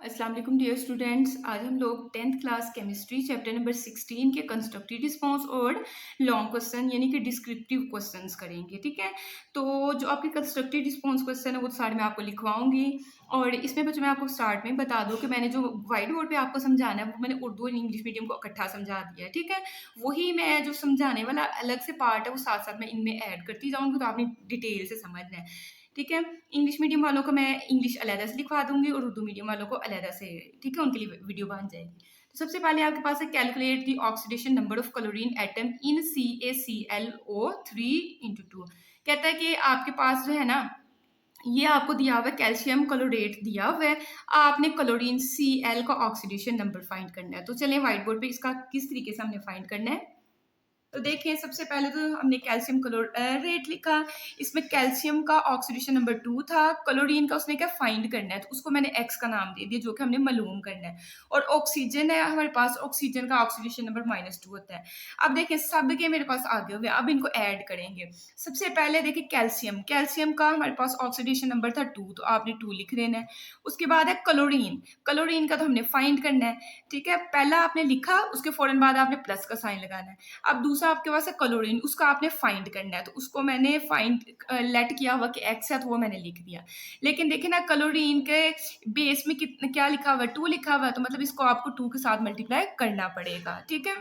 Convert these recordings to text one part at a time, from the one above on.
अस्सलाम वालेकुम dear students. आज हम लोग 10th class chemistry chapter number 16 के कंस्ट्रक्टिव रिस्पांस और लॉन्ग क्वेश्चन यानी कि डिस्क्रिप्टिव क्वेश्चंस करेंगे। ठीक है, तो जो आपके कंस्ट्रक्टिव रिस्पांस क्वेश्चन है वो सारे मैं आपको लिखवाऊंगी। और इसमें बच्चों मैं आपको स्टार्ट में बता दूं कि मैंने जो वाइट बोर्ड पे आपको समझाना है वो मैंने उर्दू और इंग्लिश मीडियम को इकट्ठा समझा दिया है। ठीक है, वही मैं जो समझाने वाला अलग से पार्ट है वो साथ साथ मैं इनमें ऐड करती जाऊंगी, तो आपने डिटेल से समझना है। ठीक है, इंग्लिश मीडियम वालों को मैं इंग्लिश अलहदा से लिखवा दूंगी और उर्दू मीडियम वालों को अलहदा से, ठीक है, उनके लिए वीडियो बन जाएगी। तो सबसे पहले आपके पास है calculate the oxidation number of chlorine atom in CaClO3 into 2। कहता है कि आपके पास जो है ना, ये आपको दिया हुआ है कैल्शियम क्लोरेट दिया हुआ है, आपने क्लोरीन Cl का ऑक्सीडेशन नंबर फाइंड करना है। तो चलें व्हाइट बोर्ड पे इसका किस तरीके से हमने फाइंड करना है। तो देखिए, सबसे पहले तो हमने कैल्शियम क्लोरेट लिखा, इसमें कैल्शियम का ऑक्सीडेशन नंबर 2 था, क्लोरीन का उसने क्या फाइंड करना है, तो उसको मैंने एक्स का नाम दे दिया जो कि हमने मालूम करना है। और ऑक्सीजन है हमारे पास, ऑक्सीजन का ऑक्सीडेशन नंबर -2 होता है। अब देखिए सब के मेरे पास आगे हुए, अब इनको ऐड करेंगे। सबसे पहले देखिए कैल्शियम, कैल्शियम का हमारे पास ऑक्सीडेशन नंबर था 2, तो आपने 2 लिख देना है। उसके बाद है क्लोरीन, क्लोरीन का तो हमने फाइंड करना है। ठीक है, पहला आपने लिखा, उसके फौरन बाद आपने प्लस का साइन लगाना है। अब दूसरा आपके पास है क्लोरीन, उसका आपने फाइंड करना है, तो उसको मैंने फाइंड लेट किया हुआ कि एक्स है, तो वो मैंने लिख दिया। लेकिन देखिए ना, क्लोरीन के बेस में कितना क्या लिखा हुआ है, 2 लिखा हुआ है, तो मतलब इसको आपको 2 के साथ मल्टीप्लाई करना पड़ेगा। ठीक है,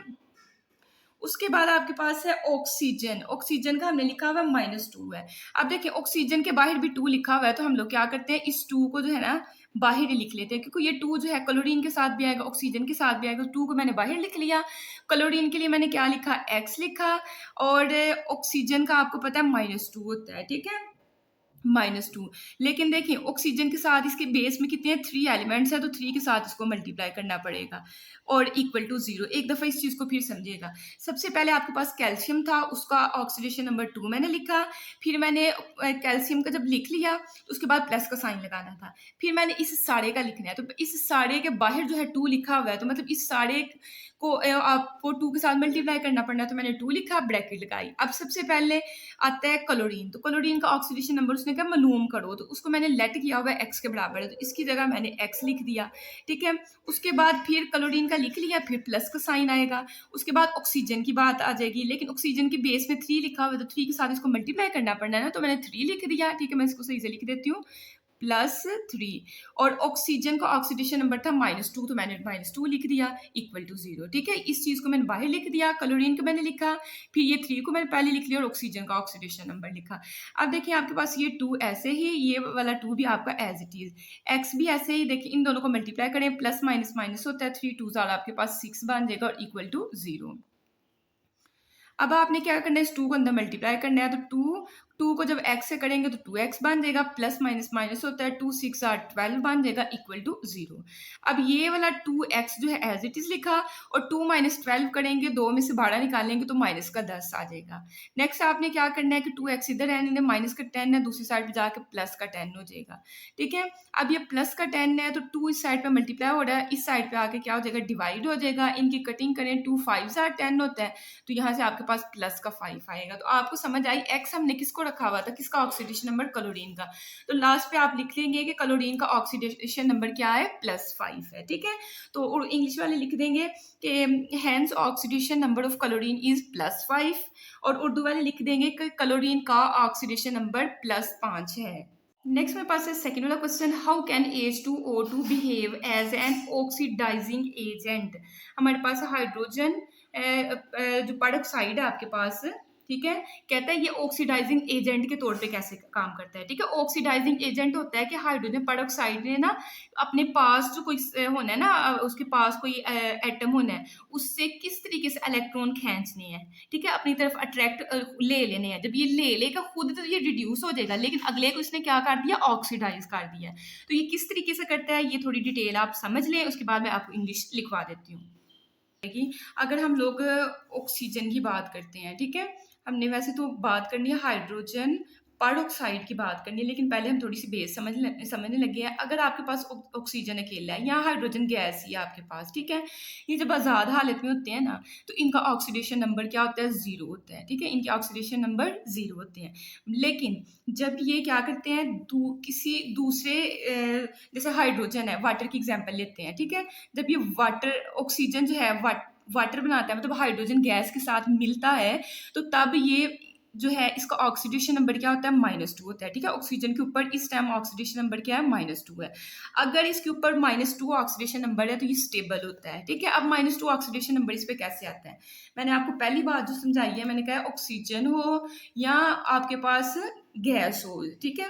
उसके बाद आपके पास है ऑक्सीजन, ऑक्सीजन का हमने लिखा हुआ -2 है। अब देखिए ऑक्सीजन के बाहर भी 2 लिखा हुआ है, तो हम लोग क्या करते हैं, इस 2 को जो है ना बाहर ही लिख लेते हैं, क्योंकि ये 2 जो है क्लोरीन के साथ भी आएगा, ऑक्सीजन के साथ भी आएगा। 2 को मैंने बाहर लिख लिया, क्लोरीन के लिए मैंने क्या लिखा, एक्स लिखा, और ऑक्सीजन का आपको पता है -2 होता है। ठीक है, -2। लेकिन देखिए ऑक्सीजन के साथ इसके बेस में कितने हैं, 3 एलिमेंट्स हैं, तो 3 के साथ इसको मल्टीप्लाई करना पड़ेगा और इक्वल टू 0। एक दफ़ा इस चीज़ को फिर समझिएगा। सबसे पहले आपके पास कैल्शियम था, उसका ऑक्सीडेशन नंबर 2 मैंने लिखा, फिर मैंने कैल्शियम का जब लिख लिया तो उसके बाद प्लस का साइन लगाना था। फिर मैंने इस सारे का लिखना है, तो इस सारे के बाहर जो है 2 लिखा हुआ है, तो मतलब इस सारे को आपको 2 के साथ मल्टीप्लाई करना पड़ना है, तो मैंने 2 लिखा, ब्रैकेट लगाई। अब सबसे पहले आता है क्लोरीन, तो क्लोरीन का ऑक्सीडेशन नंबर उसने कहा मालूम करो, तो उसको मैंने लेट किया हुआ है एक्स के बराबर है, तो इसकी जगह मैंने एक्स लिख दिया। ठीक है, उसके बाद फिर क्लोरीन का लिख लिया, फिर प्लस का साइन आएगा। उसके बाद ऑक्सीजन की बात आ जाएगी, लेकिन ऑक्सीजन के बेस में 3 लिखा हुआ है, तो 3 के साथ इसको मल्टीप्लाई करना पड़ना है ना, तो मैंने 3 लिख दिया। ठीक है, मैं इसको सही से लिख देती हूँ, +3। और ऑक्सीजन का ऑक्सीडेशन नंबर था -2, तो मैंने -2 लिख दिया, इक्वल टू 0। ठीक है, इस चीज़ को मैंने बाहर लिख दिया, क्लोरीन को मैंने लिखा, फिर ये 3 को मैंने पहले लिख लिया और ऑक्सीजन का ऑक्सीडेशन नंबर लिखा। अब देखिए आपके पास ये 2 ऐसे ही, ये वाला 2 भी आपका एज इट इज़, एक्स भी ऐसे ही। देखिए इन दोनों को मल्टीप्लाई करें, प्लस माइनस माइनस होता है, 3 2 आपके पास 6 बन जाएगा और इक्वल टू 0। अब आपने क्या करना है, इस 2 को अंदर मल्टीप्लाई करना है, तो 2 को जब x से करेंगे तो 2x बन जाएगा, प्लस माइनस माइनस होता है, 2 6 8 12 बन जाएगा, इक्वल टू 0। अब ये वाला 2x जो है एज इट इज लिखा, और 2 - 12 करेंगे, 2 में से 12 निकालेंगे तो माइनस का 10 आ जाएगा। नेक्स्ट आपने क्या करना है कि 2x इधर है, माइनस का 10 है, दूसरी साइड पे जाके प्लस का 10 हो जाएगा। ठीक है, अब ये प्लस का 10 है, तो 2 इस साइड पे मल्टीप्लाई हो रहा है, इस साइड पे आके क्या हो जाएगा, डिवाइड हो जाएगा। इनकी कटिंग करें, 2 5 10 होता है, तो यहाँ से आपके पास प्लस का 5 आएगा। तो आपको समझ आई, एक्स हमने किसको रखा हुआ था, किसका ऑक्सीडेशन नंबर, क्लोरीन का। तो लास्ट पे आप लिख लेंगे कि क्लोरीन का ऑक्सीडेशन नंबर क्या है, +5 है। ठीक है, तो इंग्लिश वाले लिख देंगे कि hence oxidation number of chlorine is +5, और उर्दू वाले लिख देंगे कि क्लोरीन का ऑक्सीडेशन नंबर +5 है। नेक्स्ट मेरे पास है सेकंड वाला question, how can H2O2 behave as an oxidising agent. हमारे पास हाइड्रोजन जो पेरोक्साइड है आपके पास, ठीक है, कहता है ये ऑक्सीडाइजिंग एजेंट के तौर पे कैसे काम करता है। ठीक है, ऑक्सीडाइजिंग एजेंट होता है कि हाइड्रोजन पेरोक्साइड ने ना अपने पास जो कोई होना है ना, उसके पास कोई एटम होना है, उससे किस तरीके से इलेक्ट्रॉन खींचने हैं। ठीक है, अपनी तरफ अट्रैक्ट ले लेने हैं। जब ये ले लेगा खुद तो ये रिड्यूस हो जाएगा, लेकिन अगले को इसने क्या कर दिया, ऑक्सीडाइज कर दिया। तो ये किस तरीके से करता है, ये थोड़ी डिटेल आप समझ लें, उसके बाद मैं आपको इंग्लिश लिखवा देती हूँ। अगर हम लोग ऑक्सीजन की बात करते हैं, ठीक है, हमने वैसे तो बात करनी है हाइड्रोजन ऑक्साइड की बात करनी है, लेकिन पहले हम थोड़ी सी बेस समझने लगे हैं। अगर आपके पास ऑक्सीजन अकेला है या हाइड्रोजन गैस ही है आपके पास, ठीक है, ये जब आज़ाद हालत में होते हैं ना, तो इनका ऑक्सीडेशन नंबर क्या होता है, ज़ीरो होता है, ठीक है, इनके ऑक्सीडेशन नंबर ज़ीरो होते हैं। लेकिन जब ये क्या करते हैं, किसी दूसरे जैसे हाइड्रोजन है, वाटर की एग्जाम्पल लेते हैं, ठीक है, जब ये वाटर ऑक्सीजन जो है वाटर बनाता है, मतलब हाइड्रोजन गैस के साथ मिलता है, तो तब ये जो है इसका ऑक्सीडेशन नंबर क्या होता है, -2 होता है, ठीक है। ऑक्सीजन के ऊपर इस टाइम ऑक्सीडेशन नंबर क्या है, -2 है। अगर इसके ऊपर -2 ऑक्सीडेशन नंबर है तो ये स्टेबल होता है, ठीक है। अब -2 ऑक्सीडेशन नंबर इस पे कैसे आता है, मैंने आपको पहली बात जो समझाई है, मैंने कहा ऑक्सीजन हो या आपके पास गैस हो, ठीक है,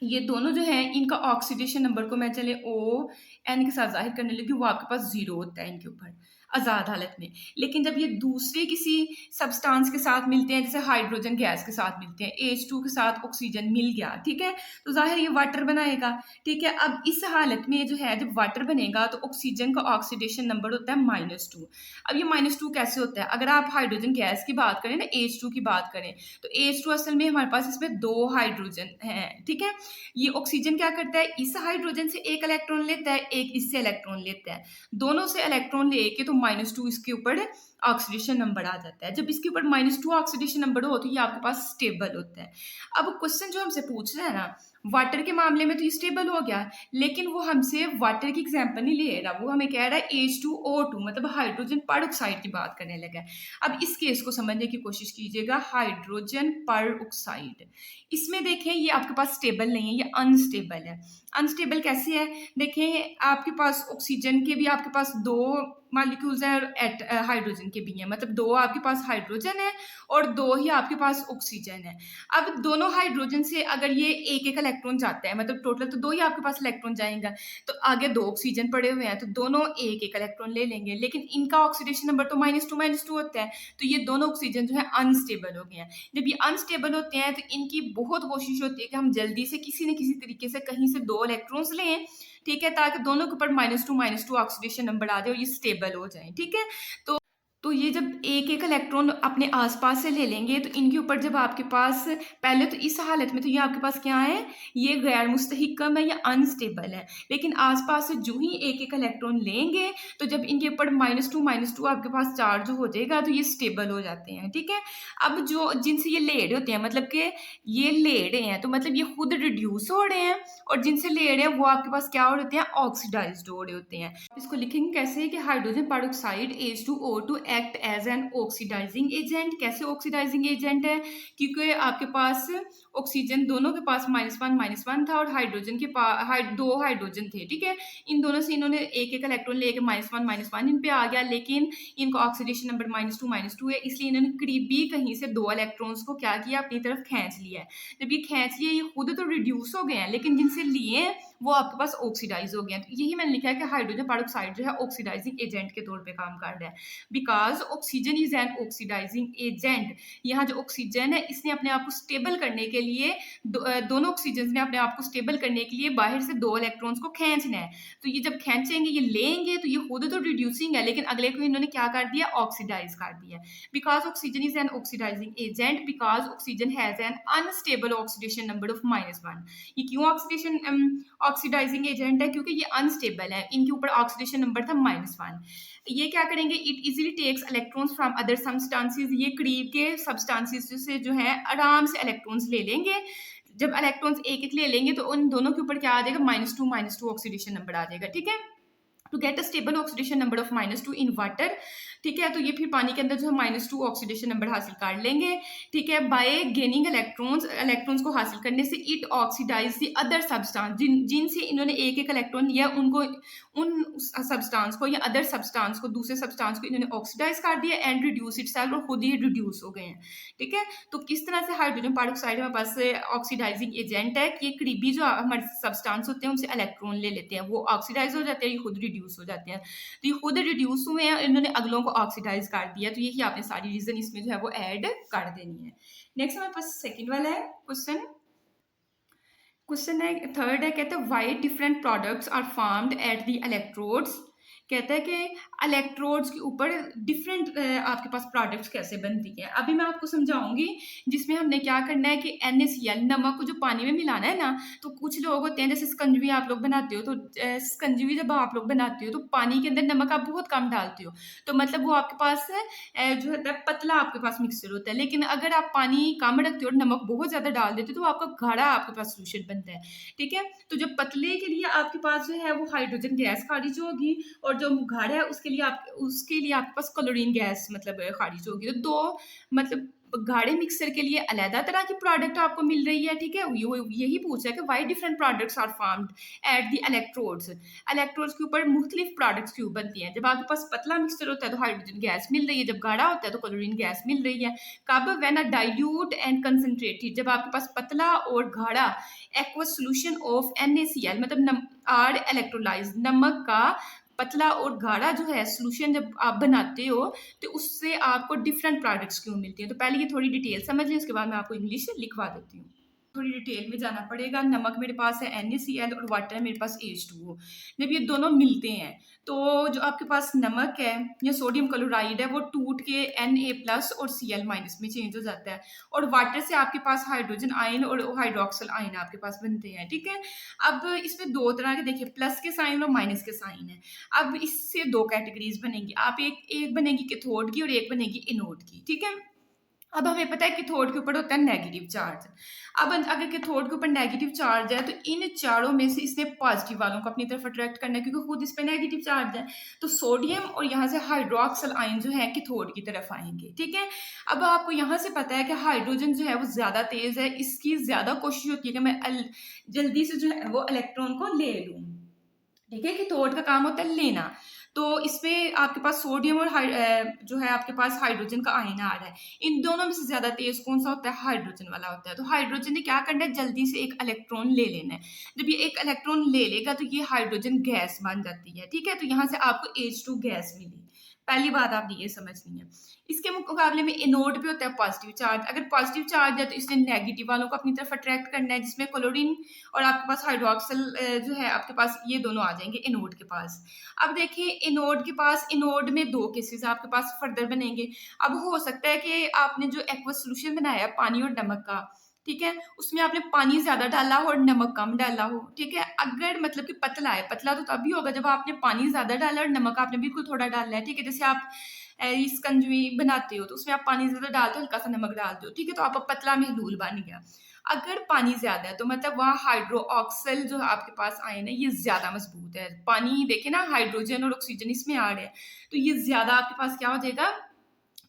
ये दोनों जो है इनका ऑक्सीडेशन नंबर को मैं चले ON के साथ जाहिर करने लगी, वो आपके पास 0 होता है इनके ऊपर आज़ाद हालत में। लेकिन जब ये दूसरे किसी सब्सटेंस के साथ मिलते हैं, जैसे हाइड्रोजन गैस के साथ मिलते हैं, H2 के साथ ऑक्सीजन मिल गया, ठीक है, तो ज़ाहिर ये वाटर बनाएगा, ठीक है। अब इस हालत में जो है जब वाटर बनेगा तो ऑक्सीजन का ऑक्सीडेशन नंबर होता है -2। अब ये -2 कैसे होता है, अगर आप हाइड्रोजन गैस की बात करें ना, H2 की बात करें, तो H2 असल में हमारे पास इसमें 2 हाइड्रोजन हैं, ठीक है। ये ऑक्सीजन क्या करता है, इस हाइड्रोजन से एक इलेक्ट्रॉन लेता है, एक इससे इलेक्ट्रॉन लेता है, दोनों से इलेक्ट्रॉन लेके तो -2 इसके ऊपर ऑक्सीडेशन नंबर आ जाता है। जब इसके ऊपर -2 ऑक्सीडेशन नंबर हो तो ये आपके पास स्टेबल होता है। अब क्वेश्चन जो हमसे पूछ रहा है ना, वाटर के मामले में तो ये स्टेबल हो गया, लेकिन वो हमसे वाटर की एग्जाम्पल नहीं ले रहा, वो हमें कह रहा है H2O2, मतलब हाइड्रोजन पर ऑक्साइड की बात करने लगा है। अब इस केस को समझने की कोशिश कीजिएगा, हाइड्रोजन पर ऑक्साइड, इसमें देखें ये आपके पास स्टेबल नहीं है, ये अनस्टेबल है। अनस्टेबल कैसे है, देखें आपके पास ऑक्सीजन के भी आपके पास 2 मॉलिक्यूल्स हैं और हाइड्रोजन के भी हैं, मतलब 2 आपके पास हाइड्रोजन है और 2 ही आपके पास ऑक्सीजन है। अब दोनों हाइड्रोजन से अगर ये एक इलेक्ट्रॉन जाता है, मतलब टोटल तो 2 ही आपके पास इलेक्ट्रॉन जाएगा, तो आगे 2 ऑक्सीजन पड़े हुए हैं, तो दोनों एक इलेक्ट्रॉन ले लेंगे, लेकिन इनका ऑक्सीडेशन नंबर तो -2 होता है, तो ये दोनों ऑक्सीजन जो है अनस्टेबल हो गए हैं। जब ये अनस्टेबल होते हैं तो इनकी बहुत कोशिश होती है कि हम जल्दी से किसी न किसी तरीके से कहीं से 2 इलेक्ट्रॉन्स लें, ठीक है, ताकि दोनों के ऊपर -2 ऑक्सीडेशन नंबर आ जाए और ये स्टेबल हो जाए, ठीक है। तो ये जब एक इलेक्ट्रॉन अपने आसपास से ले लेंगे तो इनके ऊपर जब आपके पास, पहले तो इस हालत में तो ये आपके पास क्या है, ये गैर मुस्तहिकम है या अनस्टेबल है, लेकिन आसपास से जो ही एक इलेक्ट्रॉन लेंगे तो जब इनके ऊपर -2 आपके पास चार्ज हो जाएगा तो ये स्टेबल हो जाते हैं, ठीक है। अब जो जिनसे ये ले रहे होते हैं, मतलब कि ये ले रहे हैं तो मतलब ये खुद रिड्यूस हो रहे हैं, और जिनसे ले रहे हैं वो आपके पास क्या हो रहे होते हैं, ऑक्सीडाइज्ड हो रहे होते हैं। इसको लिखेंगे कैसे कि hydrogen peroxide H2O2 act as an oxidising agent. कैसे ऑक्सीडाइजिंग एजेंट है, क्योंकि आपके पास ऑक्सीजन दोनों के पास -1 था और हाइड्रोजन के पास 2 हाइड्रोजन थे, ठीक है। इन दोनों से इन्होंने एक इलेक्ट्रॉन लेके -1 इन पे आ गया, लेकिन इनका ऑक्सीडेशन नंबर -2 है, इसलिए इन्होंने करीबी कहीं से 2 इलेक्ट्रॉन्स को क्या किया, अपनी तरफ खींच लिया है। जब ये खींच लिए, ये खुद तो रिड्यूस हो गए हैं, लेकिन जिनसे लिए वो आपके पास ऑक्सीडाइज हो गए हैं। तो यही मैंने लिखा है कि हाइड्रोजन पेरोक्साइड जो है ऑक्सीडाइजिंग एजेंट के तौर पे काम कर रहा है, because oxygen is an oxidising agent. यहाँ जो ऑक्सीजन है इसने अपने आप को स्टेबल करने के लिए दोनों ऑक्सीजन ने अपने आप को स्टेबल करने के लिए बाहर से 2 इलेक्ट्रॉन्स को खींचना है। तो ये जब खींचेंगे, ये लेंगे, तो ये खुद तो रिड्यूसिंग है, लेकिन अगले को इन्होंने क्या कर दिया, ऑक्सीडाइज कर दिया। Because oxygen is an oxidising agent, because oxygen has an unstable oxidation number of -1। ये क्यों ऑक्सीडाइजिंग एजेंट है, क्योंकि ये अनस्टेबल है, इनके ऊपर ऑक्सीडेशन नंबर था -1। ये क्या करेंगे, it easily takes electrons from other substances, ये करीब के सब्सटेंसेस से जो है आराम से इलेक्ट्रॉन्स ले लेंगे। जब इलेक्ट्रॉन्स एक एक ले लेंगे तो उन दोनों के ऊपर क्या आ जाएगा, -2 ऑक्सीडेशन नंबर आ जाएगा, ठीक है। To get a stable oxidation number of -2 in water, ठीक है, तो ये फिर पानी के अंदर जो है -2 ऑक्सीडेशन नंबर हासिल कर लेंगे, ठीक है, बाय गेनिंग इलेक्ट्रॉन्स को हासिल करने से it oxidise the other substance, जिनसे इन्होंने एक इलेक्ट्रॉन लिया उनको, उन सब्सटेंस को या अदर सब्सटेंस को, दूसरे सब्सटेंस को इन्होंने ऑक्सीडाइज कर दिया एंड रिड्यूस इटसेल्फ, और खुद ही रिड्यूस हो गए हैं, ठीक है। तो किस तरह से हाइड्रोजन पेरोक्साइड हमारे पास ऑक्सीडाइजिंग एजेंट है कि ये करीबी जो हमारे सब्सटेंस होते हैं उनसे इलेक्ट्रॉन ले लेते हैं, वो ऑक्सीडाइज हो जाते हैं, ये खुद रिड्यूस हो जाते हैं। तो ये खुद रिड्यूस हुए हैं, इन्होंने अगलों को ऑक्सीडाइज कर दिया, तो यही आपने सारी रीजन इसमें जो है वो ऐड कर देनी है। नेक्स्ट हमारे पास सेकंड वाला है क्वेश्चन है, थर्ड है, कहते हैं why different products are formed at the electrodes. कहता है कि इलेक्ट्रोड्स के ऊपर डिफरेंट आपके पास प्रोडक्ट्स कैसे बनती हैं। अभी मैं आपको समझाऊंगी जिसमें हमने क्या करना है कि NaCl नमक को जो पानी में मिलाना है ना, तो कुछ लोग होते हैं जैसे स्कंजवी आप लोग बनाते हो, तो स्कंजवी जब आप लोग बनाते हो तो पानी के अंदर नमक आप बहुत कम डालते हो, तो मतलब वो आपके पास जो होता है पतला आपके पास मिक्सचर होता है। लेकिन अगर आप पानी कम रखते हो और नमक बहुत ज़्यादा डाल देते हो तो आपका गाढ़ा आपके पास सोल्यूशन बनता है, ठीक है। तो जो पतले के लिए आपके पास जो है वो हाइड्रोजन गैस खारिज होगी, और जो गाढ़ा है उसके लिए आपके पास क्लोरीन गैस मतलब खारिज होगी। तो दो मतलब गाढ़े मिक्सर के लिए अलहदा तरह की प्रोडक्ट आपको मिल रही है, ठीक है। यही पूछा है कि why different products are formed at the electrodes. Electrodes के ऊपर मुख्तलिफ प्रोडक्ट्स क्यों बनती हैं। जब आपके पास पतला मिक्सचर होता है तो हाइड्रोजन गैस मिल रही है, जब गाढ़ा होता है तो क्लोरीन गैस मिल रही है। कब? When a dilute and concentrated, जब आपके पास पतला और गाढ़ा एक्वस सॉल्यूशन ऑफ NaCl मतलब आर इलेक्ट्रोलाइज नमक का पतला और गाढ़ा जो है सॉल्यूशन जब आप बनाते हो तो उससे आपको डिफरेंट प्रोडक्ट्स क्यों मिलती हैं। तो पहले ये थोड़ी डिटेल समझ लें, उसके बाद मैं आपको इंग्लिश लिखवा देती हूँ। थोड़ी डिटेल में जाना पड़ेगा। नमक मेरे पास है NaCl और वाटर है मेरे पास H2O। जब ये दोनों मिलते हैं तो जो आपके पास नमक है या सोडियम क्लोराइड है वो टूट के Na+ और Cl- में चेंज हो जाता है, और वाटर से आपके पास हाइड्रोजन आयन और हाइड्रोक्सिल आयन आपके पास बनते हैं, ठीक है। अब इसमें दो तरह के देखिए प्लस के साइन और माइनस के साइन है। अब इससे दो कैटेगरीज बनेंगी, आप एक बनेगी कैथोड की और एक बनेगी एनोड की, ठीक है। अब हमें पता है कैथोड के ऊपर होता है नेगेटिव चार्ज। अब अगर कैथोड के ऊपर नेगेटिव चार्ज है तो इन चारों में से इसने पॉजिटिव वालों को अपनी तरफ अट्रैक्ट करना है क्योंकि खुद इस पर नेगेटिव चार्ज है। तो सोडियम और यहाँ से हाइड्रोक्सिल आयन जो है कैथोड की तरफ आएंगे, ठीक है। अब आपको यहाँ से पता है कि हाइड्रोजन जो है वो ज्यादा तेज है, इसकी ज्यादा कोशिश होती है कि मैं जल्दी से जो है वो इलेक्ट्रॉन को ले लूँ, ठीक है। कैथोड का काम होता है लेना। तो इसमें आपके पास सोडियम और जो है आपके पास हाइड्रोजन का आयन आ रहा है, इन दोनों में से ज्यादा तेज कौन सा होता है? हाइड्रोजन वाला होता है। तो हाइड्रोजन ने क्या करना है? जल्दी से एक इलेक्ट्रॉन ले लेना है। जब ये एक इलेक्ट्रॉन ले लेगा तो ये हाइड्रोजन गैस बन जाती है, ठीक है। तो यहाँ से आपको H2 गैस मिली। पहली बात आपने ये समझनी है। इसके मुकाबले में एनोड पे होता है पॉजिटिव चार्ज। अगर पॉजिटिव चार्ज है तो इसने नेगेटिव वालों को अपनी तरफ अट्रैक्ट करना है, जिसमें क्लोरीन और आपके पास हाइड्रोक्सिल जो है आपके पास ये दोनों आ जाएंगे एनोड के पास। अब देखिए एनोड के पास, एनोड में दो केसेस आपके पास फर्दर बनेंगे। अब हो सकता है कि आपने जो एक्वस सॉल्यूशन बनाया पानी और नमक का, ठीक है, उसमें आपने पानी ज्यादा डाला हो और नमक कम डाला हो, ठीक है। अगर मतलब कि पतला है, पतला तो तभी होगा जब आपने पानी ज्यादा डाला और नमक आपने बिल्कुल थोड़ा डाला है, ठीक है। जैसे आप स्कंजवी बनाते हो तो उसमें आप पानी ज्यादा डालते हो, हल्का सा नमक डालते हो, ठीक है, तो आपका पतला महलूल बन गया। अगर पानी ज्यादा है तो मतलब वहाँ हाइड्रोक्सिल जो आपके पास आयन है ये ज्यादा मजबूत है। पानी देखे ना, हाइड्रोजन और ऑक्सीजन इसमें आ रहे हैं, तो ये ज्यादा आपके पास क्या हो जाएगा?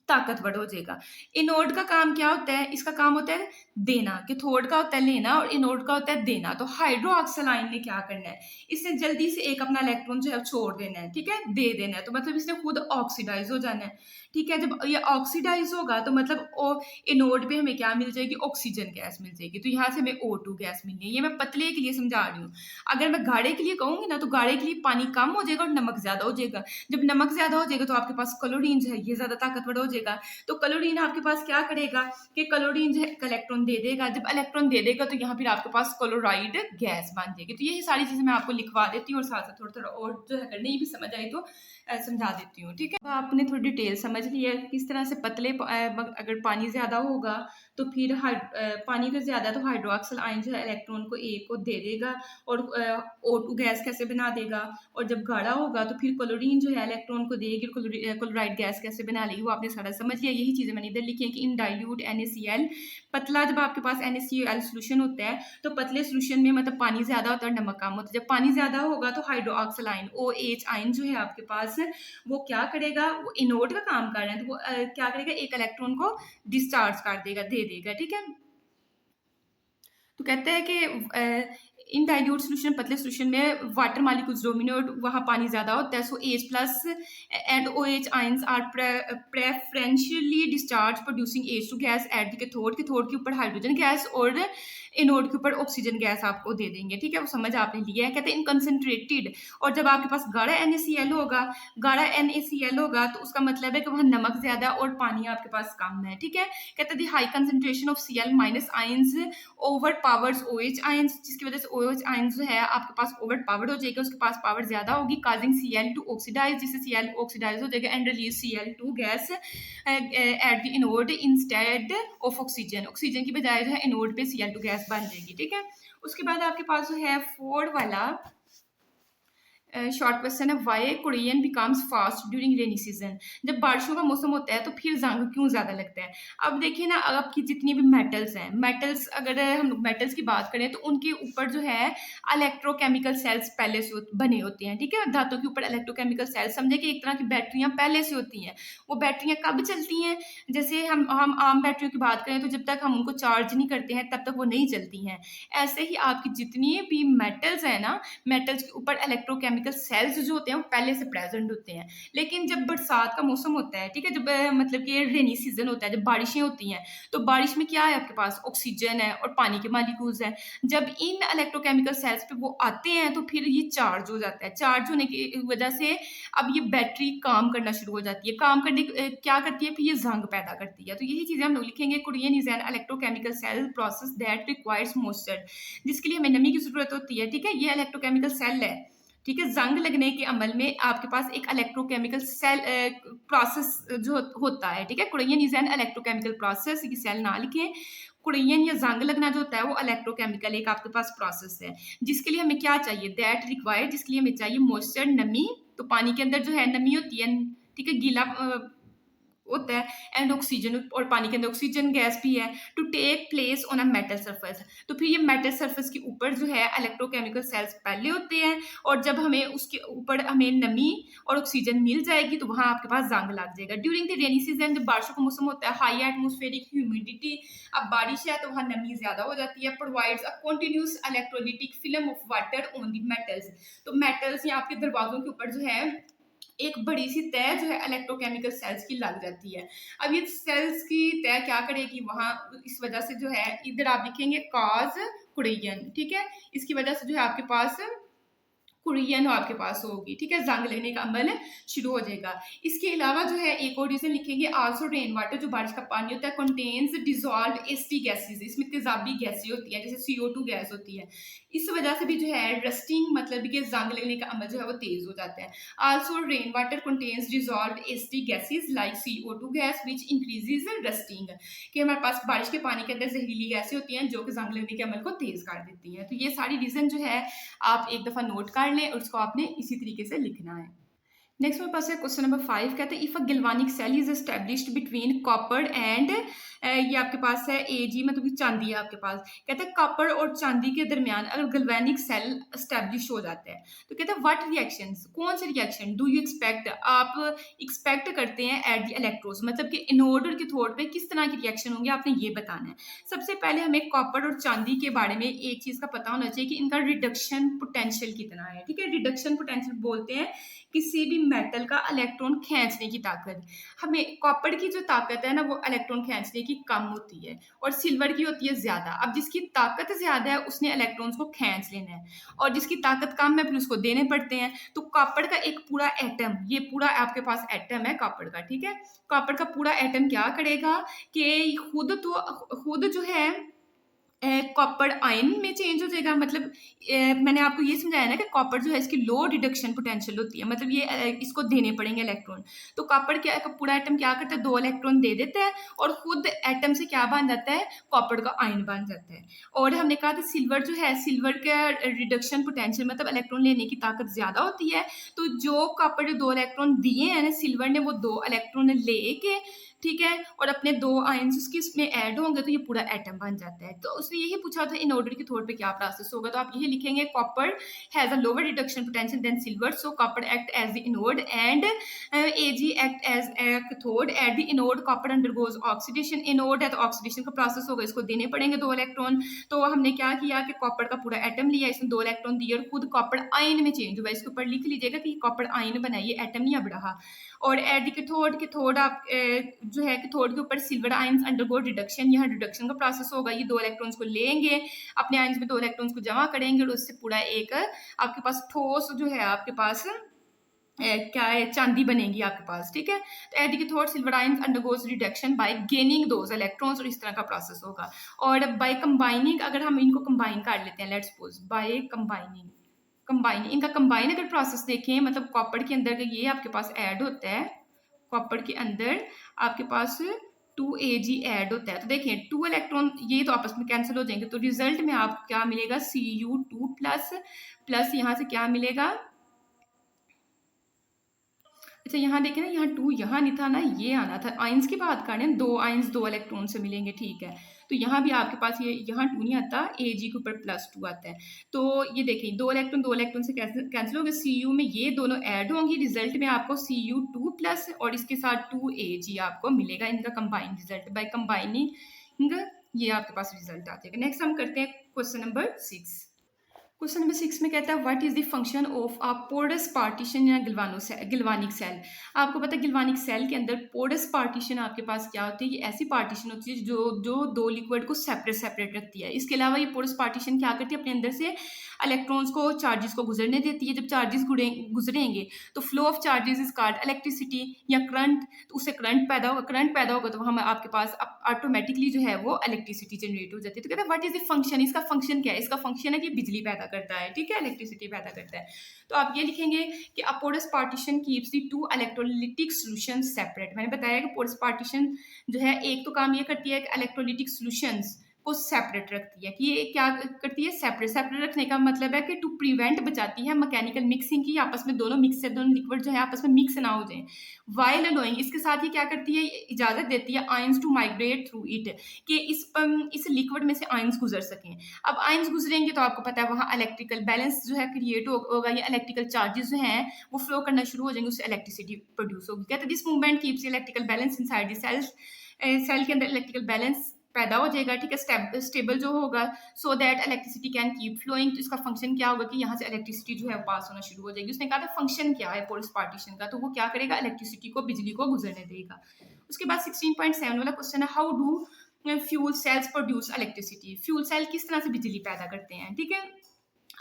ताकतवर हो जाएगा। एनोड का काम क्या होता है? इसका काम होता है देना। कैथोड का होता है लेना और एनोड का होता है देना। तो हाइड्रोक्सिल आयन ने क्या करना है? इसने जल्दी से एक अपना इलेक्ट्रॉन जो है छोड़ देना है, ठीक है, दे देना है। तो मतलब इसने खुद ऑक्सीडाइज हो जाना है, ठीक है। जब ये ऑक्सीडाइज होगा तो मतलब एनोड पे हमें क्या मिल जाएगी? ऑक्सीजन गैस मिल जाएगी। तो यहाँ से हमें O2 गैस मिलनी है। ये मैं पतले के लिए समझा रही हूँ। अगर मैं गाढ़े के लिए कहूंगी ना तो गाढ़े के लिए पानी कम हो जाएगा और नमक ज्यादा हो जाएगा। जब नमक ज्यादा हो जाएगा तो आपके पास क्लोरीन जो है ये ज्यादा ताकतवर हो जाएगा। तो क्लोरीन आपके पास क्या करेगा कि क्लोरीन जो है इलेक्ट्रॉन दे देगा। जब इलेक्ट्रॉन दे देगा तो यहाँ फिर आपके पास क्लोराइड गैस बन जाएगी। तो यही सारी चीजें मैं आपको लिखवा देती हूँ और साथ साथ थोड़ा थोड़ा और जो है अगर नहीं भी समझ आई तो समझा देती हूँ, ठीक है। अब आपने थोड़ी डिटेल समझ ली है किस तरह से पतले अगर पानी ज्यादा होगा तो फिर पानी अगर ज्यादा तो हाइड्रोक्सिल आयन जो है इलेक्ट्रॉन को एक को दे देगा और O2 गैस कैसे बना देगा। और जब गाढ़ा होगा तो फिर क्लोरीन जो है इलेक्ट्रॉन को देगी और क्लोराइड गैस कैसे बना लेगी वो आपने सारा समझ लिया। यही चीजें मैंने इधर लिखी है कि इन डाइल्यूट NaCl, पतला जब आपके पास NaCl सोल्यूशन होता है तो पतले सोल्यूशन में मतलब पानी ज्यादा होता है और नमक कम होता है। जब पानी ज्यादा होगा तो हाइड्रोक्सिल आयन OH आयन जो है आपके पास वो क्या करेगा? वो एनोड का काम कर रहा है तो वो क्या करेगा? एक इलेक्ट्रॉन को डिस्चार्ज कर देगा, दे देगा, ठीक है। तो कहते हैं कि इन डाइल्यूट सोल्यूशन, पतले सोल्यूशन में वाटर मालिक्यूल्स डोमिनेट, वहाँ पानी ज्यादा होता है। So H+ and OH ions are preferentially discharge producing H2 gas at the cathode. Cathode के ऊपर हाइड्रोजन गैस और एनोड के ऊपर ऑक्सीजन गैस आपको दे देंगे, ठीक है, वो समझ आपने लिया है। कहते हैं इन कंसनट्रेटेड, और जब आपके पास गाढ़ा NaCl होगा, गाढ़ा NaCl होगा तो उसका मतलब है कि वहाँ नमक ज्यादा और पानी आपके पास कम है, ठीक है। कहते हैं high concentration of Cl minus ions over powers OH ions, जिसकी वजह से OH आयंस जो है आपके पास ओवर पावर्ड हो जाएगा, उसके पास पावर ज्यादा होगी, काजिंग Cl टू ऑक्सीडाइज, जिससे Cl ऑक्सीडाइज हो जाएगा and release Cl2 gas at the anode instead of oxygen, oxygen की बजाय जो है एनोड पे Cl2 गैस बन जाएगी, ठीक है। उसके बाद आपके पास जो है 4 वाला शॉर्ट क्वेश्चन है, why corrosion becomes fast during rainy season, जब बारिशों का मौसम होता है तो फिर जंग क्यों ज़्यादा लगता है। अब देखिए ना, आपकी जितनी भी मेटल्स हैं, मेटल्स अगर हम लोग मेटल्स की बात करें तो उनके ऊपर जो है इलेक्ट्रोकेमिकल सेल्स पहले से बने होते हैं, ठीक है। धातु के ऊपर इलेक्ट्रोकेमिकल सेल्स, समझे कि एक तरह की बैटरियां पहले से होती हैं। वो बैटरियां कब चलती हैं, जैसे हम आम बैटरियों की बात करें तो जब तक हम उनको चार्ज नहीं करते हैं तब तक वो नहीं चलती हैं। ऐसे ही आपकी जितनी भी मेटल्स हैं ना, मेटल्स के ऊपर इलेक्ट्रोकेमिकल सेल्स जो होते हैं वो पहले से प्रेजेंट होते हैं। लेकिन जब बरसात का मौसम होता है, ठीक है, जब मतलब कि रेनी सीजन होता है, जब बारिशें होती हैं, तो बारिश में क्या है आपके पास, ऑक्सीजन है और पानी के मॉलिक्यूल्स हैं। जब इन इलेक्ट्रोकेमिकल सेल्स पे वो आते हैं तो फिर ये चार्ज हो जाता है। चार्ज होने की वजह से अब ये बैटरी काम करना शुरू हो जाती है। काम करने क्या करती है, फिर ये जंग पैदा करती है। तो यही चीजें हम लोग लिखेंगे, corrosion is an electrochemical cell process that requires moisture, जिसके लिए हमें नमी की जरूरत होती है, ठीक है। ये इलेक्ट्रोकेमिकल सेल है, ठीक है। जंग लगने के अमल में आपके पास एक इलेक्ट्रोकेमिकल सेल प्रोसेस जो होता है, ठीक है। Korean is an electrochemical process, ये सेल ना लिखें। कोरियन या जंग लगना जो होता है वो इलेक्ट्रोकेमिकल एक आपके पास प्रोसेस है, जिसके लिए हमें क्या चाहिए, दैट रिक्वायर्ड, जिसके लिए हमें चाहिए मॉइस्चर, नमी। तो पानी के अंदर जो है नमी होती है, ठीक है, गीला होता है, एंड ऑक्सीजन, और पानी के अंदर ऑक्सीजन गैस भी है, to take place on a metal surface. तो फिर ये मेटल सरफेस के ऊपर जो है इलेक्ट्रोकेमिकल सेल्स पहले होते हैं, और जब हमें उसके ऊपर हमें नमी और ऑक्सीजन मिल जाएगी तो वहां आपके पास जंग लग जाएगा। ड्यूरिंग द रेनी सीजन, जब बारिशों का मौसम होता है, हाई एटमोस्फेरिक ह्यूमिडिटी, अब बारिश है तो वहां नमी ज्यादा हो जाती है, provides a continuous electrolytic film of water on the metals. तो मेटल्स या आपके दरवाजों के ऊपर जो है एक बड़ी सी तय जो है इलेक्ट्रोकेमिकल सेल्स की लग जाती है। अब ये सेल्स की तय क्या करेगी वहां, इस वजह से जो है इधर आप लिखेंगे कॉज कोरियन, ठीक है। इसकी वजह से जो है आपके पास कोरियन आपके पास होगी, ठीक है, जंग लगने का अमल शुरू हो जाएगा। इसके अलावा जो है एक और रीजन लिखेंगे, आल्सो रेन वाटर, जो बारिश का पानी होता है, कंटेन्स डिजॉल्व एस्टी गैसेज, इसमें तेजाबी गैसें होती हैं, जैसे CO2 गैस होती है। इस वजह से भी जो है रस्टिंग, मतलब कि जंग लगने का अमल जो है वो तेज हो जाता है। Also rain water contains dissolved acidic gases like CO2 gas which increases rusting, कि हमारे पास बारिश के पानी के अंदर जहरीली गैसें होती हैं जो कि जंग लगने के अमल को तेज कर देती हैं। तो ये सारी रीजन जो है आप एक दफा नोट कर लें और उसको आपने इसी तरीके से लिखना है। नेक्स्ट मेरे पास है क्वेश्चन नंबर 5, कहते हैं if a galvanic cell is established between copper and, ये आपके पास है Ag, मतलब कि चांदी है आपके पास। कहते हैं कॉपर और चांदी के दरमियान अगर गिल्वानिक सेल एस्टेब्लिश हो जाता है तो कहते हैं व्हाट रिएक्शंस, कौन से रिएक्शन डू यू एक्सपेक्ट, आप एक्सपेक्ट करते हैं एट द इलेक्ट्रोड्स, मतलब कि एनोड और कैथोड पे किस तरह की रिएक्शन होंगे, आपने ये बताना है। सबसे पहले हमें कॉपर और चांदी के बारे में एक चीज का पता होना चाहिए कि इनका रिडक्शन पोटेंशियल कितना है, ठीक है। रिडक्शन पोटेंशियल बोलते हैं किसी भी मेटल का इलेक्ट्रॉन खींचने की ताकत। हमें कॉपर की जो ताकत है ना वो इलेक्ट्रॉन खींचने की कम होती है, और सिल्वर की होती है ज्यादा। अब जिसकी ताकत ज्यादा है उसने इलेक्ट्रॉन्स को खींच लेना है, और जिसकी ताकत कम है फिर उसको देने पड़ते हैं। तो कॉपर का एक पूरा एटम, ये पूरा आपके पास एटम है कॉपर का, ठीक है। कॉपर का पूरा एटम क्या करेगा कि खुद जो है कॉपर आयन में चेंज हो जाएगा। मतलब मैंने आपको ये समझाया ना कि कॉपर जो है इसकी लो रिडक्शन पोटेंशियल होती है, मतलब ये इसको देने पड़ेंगे इलेक्ट्रॉन। तो कॉपर क्या, पूरा एटम क्या करता है, 2 इलेक्ट्रॉन दे देता है और खुद एटम से क्या बन जाता है, कॉपर का आयन बन जाता है। और हमने कहा था सिल्वर जो है, सिल्वर का रिडक्शन पोटेंशियल मतलब इलेक्ट्रॉन लेने की ताकत ज्यादा होती है। तो जो कॉपर ने 2 इलेक्ट्रॉन दिए हैं ना सिल्वर ने, वो 2 इलेक्ट्रॉन लेके, ठीक है, और अपने 2 आयन्स उसके इसमें ऐड होंगे तो ये पूरा एटम बन जाता है। तो उसने यही पूछा था इनऑर्डर की थोड़ पे क्या प्रोसेस होगा, तो आप यही लिखेंगे copper has a lower reduction potential than silver, so copper act as the anode and Ag act as a cathode. At the anode copper undergoes oxidation, anode है तो ऑक्सीडेशन का प्रोसेस होगा, इसको देने पड़ेंगे 2 इलेक्ट्रॉन। तो हमने क्या किया कि कॉपर का पूरा एटम लिया, इसमें 2 इलेक्ट्रॉन दिए और खुद कॉपर आयन में चेंज हुआ। इसके ऊपर लिख लीजिएगा कि कॉपर आयन बनाइए, एटम नहीं अब रहा। और एट द कैथोड, कैथोड आप जो है कैथोड के ऊपर सिल्वर आयंस अंडरगो रिडक्शन, यहाँ रिडक्शन का प्रोसेस होगा। ये 2 इलेक्ट्रॉन्स को लेंगे, अपने आयंस में 2 इलेक्ट्रॉन्स को जमा करेंगे और उससे पूरा एक आपके पास ठोस जो है आपके पास क्या है, चांदी बनेगी आपके पास, ठीक है। तो eight the cathode silver ions undergoes reduction bye gaining those electrons, और इस तरह का प्रोसेस होगा। और बाय कंबाइनिंग, अगर हम इनको कंबाइन कर लेते हैं, लेट्स सपोज बाय कंबाइनिंग इनका कंबाइन अगर प्रोसेस देखें, मतलब कॉपर के अंदर ये आपके पास ऐड होता है, कॉपर के अंदर आपके पास 2Ag ऐड होता है। तो देखें 2 इलेक्ट्रॉन ये तो आपस में कैंसिल हो जाएंगे, तो रिजल्ट में आपको क्या मिलेगा, Cu2 प्लस यहाँ से क्या मिलेगा, अच्छा यहाँ देखें ना, यहाँ 2 यहाँ नहीं था ना, ये आना था। आयंस की बात कर रहे हैं, 2 आयंस 2 इलेक्ट्रॉन से मिलेंगे, ठीक है। तो यहाँ भी आपके पास ये यहाँ 2 नहीं आता, Ag के ऊपर +2 आता है। तो ये देखिए 2 इलेक्ट्रॉन से कैंसिल हो गए, Cu में ये दोनों ऐड होंगी, रिजल्ट में आपको Cu2 प्लस और इसके साथ 2Ag आपको मिलेगा, इनका कंबाइंड रिजल्ट। बाय कंबाइनिंग ये आपके पास रिजल्ट आ जाएगा। नेक्स्ट हम करते हैं क्वेश्चन नंबर 6। क्वेश्चन नंबर 6 में कहता है what is the function of a porous partition या गिल्वानिक सेल। आपको पता है गिल्वानिक सेल के अंदर पोरस पार्टीशन आपके पास क्या होती है, ये ऐसी पार्टीशन होती है जो 2 लिक्विड को सेपरेट रखती है। इसके अलावा ये पोरस पार्टीशन क्या करती है, अपने अंदर से इलेक्ट्रॉन्स को, चार्जेस को गुजरने देती है। जब चार्जेस गुजरेंगे तो flow of charges is called electricity या करंट, तो उससे करंट पैदा होगा तो हम आपके पास ऑटोमेटिकली जो है वो इलेक्ट्रिसिटी जनरेट हो जाती है। तो कहते हैं व्हाट इज द फंक्शन, इसका फंक्शन क्या है, इसका फंक्शन है कि बिजली पैदा करता है, ठीक है, इलेक्ट्रिसिटी पैदा करता है। तो आप ये लिखेंगे कि a porous partition keeps the 2 electrolytic solution separate. मैंने बताया कि पोरस पार्टीशन जो है एक तो काम ये करती है कि इलेक्ट्रोलिटिक सॉल्यूशंस को सेपरेट रखती है, कि ये क्या करती है, सेपरेट रखने का मतलब है कि टू प्रिवेंट, बचाती है मैकेनिकल मिक्सिंग की, आपस में दोनों लिक्विड जो है आपस में मिक्स ना हो जाए। वाइल अलोइंग, इसके साथ ही क्या करती है, इजाजत देती है ions to migrate through it, कि इस लिक्विड में से आयंस गुजर सकें। अब आयंस गुजरेंगे तो आपको पता है वहाँ इलेक्ट्रिकल बैलेंस जो है क्रिएट होगा, या इलेक्ट्रिकल चार्जेस जो हैं वो फ्लो करना शुरू हो जाएंगे, उससे इलेक्ट्रिसिटी प्रोड्यूस होगी। कहते हैं this movement keeps electrical balance inside the cell के अंदर इलेक्ट्रिकल बैलेंस पैदा हो जाएगा, ठीक है, स्टेबल जो होगा, so that electricity can keep flowing. तो इसका फंक्शन क्या होगा कि यहाँ से इलेक्ट्रिसिटी जो है पास होना शुरू हो जाएगी। उसने कहा था फंक्शन क्या है पोरस पार्टीशन का, तो वो क्या करेगा, इलेक्ट्रिसिटी को, बिजली को गुजरने देगा। उसके बाद 16.7 वाला क्वेश्चन है how do fuel cells produce electricity. Fuel cell किस तरह से बिजली पैदा करते हैं, ठीक है।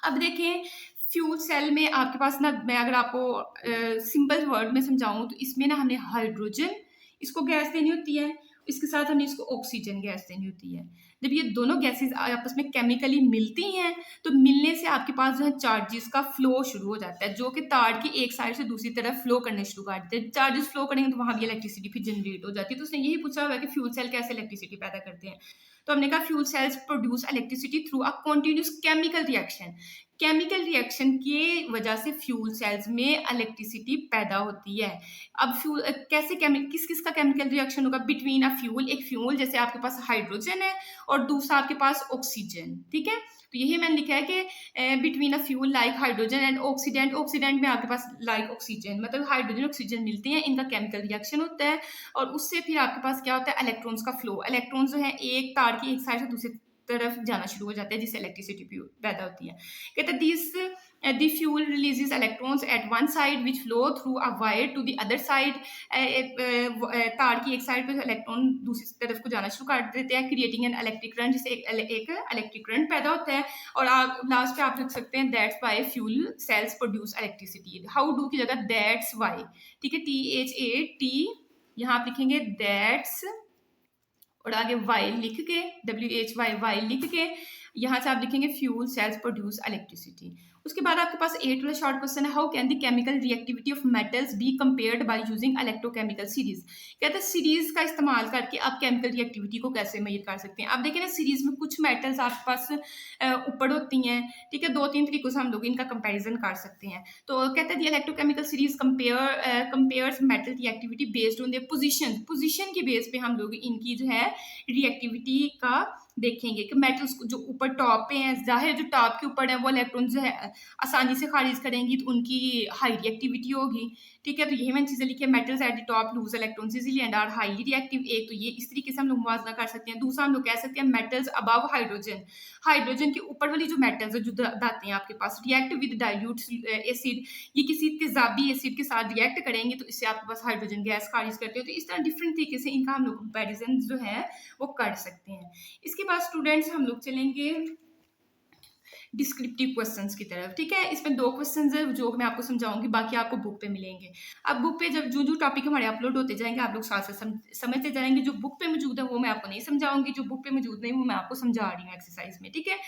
अब देखें फ्यूल सेल में आपके पास ना, मैं अगर आपको सिंपल वर्ड में समझाऊं तो इसमें ना हमने हाइड्रोजन, इसको गैस देनी होती है, इसके साथ हमने इसको ऑक्सीजन गैस देनी होती है। जब ये दोनों गैसेस आपस में केमिकली मिलती हैं तो मिलने से आपके पास जो है चार्जेस का फ्लो शुरू हो जाता है, जो कि तार की एक साइड से दूसरी तरफ फ्लो करने शुरू कर देते हैं। चार्जेस फ्लो करेंगे तो वहाँ भी इलेक्ट्रिसिटी फिर जनरेट हो जाती है। तो उसने यही पूछा हुआ है कि फ्यूल सेल कैसे इलेक्ट्रिसिटी पैदा करते हैं। तो हमने कहा fuel cells produce electricity through a continuous chemical reaction. Chemical reaction की वजह से फ्यूल सेल्स में इलेक्ट्रिसिटी पैदा होती है। अब फ्यूल कैसे किस का केमिकल रिएक्शन होगा, बिटवीन अ फ्यूल, एक फ्यूल जैसे आपके पास हाइड्रोजन है और दूसरा आपके पास ऑक्सीजन, ठीक है। तो यही मैंने लिखा है कि between a fuel like hydrogen and oxidant में आपके पास लाइक ऑक्सीजन, मतलब हाइड्रोजन ऑक्सीजन मिलते हैं, इनका केमिकल रिएक्शन होता है और उससे फिर आपके पास क्या होता है, इलेक्ट्रॉन्स का फ्लो। इलेक्ट्रॉन्स जो है एक तार की एक साइड से दूसरी तरफ जाना शुरू हो जाता है, जिससे इलेक्ट्रिसिटी पैदा होती है। कहते हैं this the fuel releases electrons at one side which flow through a wire to the other side। तार की एक साइड पे इलेक्ट्रॉन दूसरी तरफ को जाना शुरू कर देते हैं, क्रिएटिंग एन इलेक्ट्रिक करंट, जिससे एक इलेक्ट्रिक करंट पैदा होता है। और आप लास्ट पे आप लिख सकते हैं that's why fuel cells produce electricity. How do की जगह दैट्स वाई, ठीक है, THAT यहाँ आप लिखेंगे दैट्स और आगे वाई लिख के WHY लिख के यहाँ से आप लिखेंगे फ्यूल सेल्स प्रोड्यूस इलेक्ट्रिसिटी। उसके बाद आपके पास 8 वाला शॉर्ट क्वेश्चन है how can the chemical reactivity of metals be compared by using electrochemical series. कहते हैं सीरीज का इस्तेमाल करके आप केमिकल रिएक्टिविटी को कैसे मेजर कर सकते हैं। आप देखें ना सीरीज में कुछ मेटल्स आपके पास ऊपर होती हैं, ठीक है, 2-3 तरीकों से हम लोग इनका कंपेरिजन कर सकते हैं। तो कहते हैं electrochemical series compares metal reactivity based on their position की बेस पे हम लोग इनकी जो है रिएक्टिविटी का देखेंगे कि मेटल्स जो ऊपर टॉप पे हैं, ज़ाहिर जो टॉप के ऊपर है वो इलेक्ट्रॉन जो है आसानी से खारिज करेंगी तो उनकी हाई रिएक्टिविटी होगी। ठीक है, तो यही मैंने चीज़ें लिखी है, metals at the top lose electrons easily and are highly reactive. एक तो ये इस तरीके से हम लोग मुवाजना कर सकते हैं। दूसरा हम लोग कह सकते हैं मेटल्स अबव हाइड्रोजन, हाइड्रोजन के ऊपर वाली जो मेटल्स है जो धातें हैं आपके पास, रिएक्ट विद डाइल्यूट एसिड, ये किसी तेजाबी एसिड के साथ रिएक्ट करेंगे तो इससे आपके पास हाइड्रोजन गैस खारिज करते हो। तो इस तरह डिफरेंट तरीके से इनका हम लोग कंपेरिजन जो है वो कर सकते हैं। इसके बाद स्टूडेंट्स हम लोग चलेंगे डिस्क्रिप्टिव क्वेश्चंस की तरफ। ठीक है, इसमें 2 क्वेश्चंस है जो मैं आपको समझाऊंगी, बाकी आपको बुक पे मिलेंगे। अब बुक पे जब जो टॉपिक हमारे अपलोड होते जाएंगे आप लोग साथ साथ समझते जाएंगे। जो बुक पे मौजूद है वो मैं आपको नहीं समझाऊंगी, जो बुक पे मौजूद नहीं वो मैं आपको समझा रही हूँ एक्सरसाइज में। ठीक है,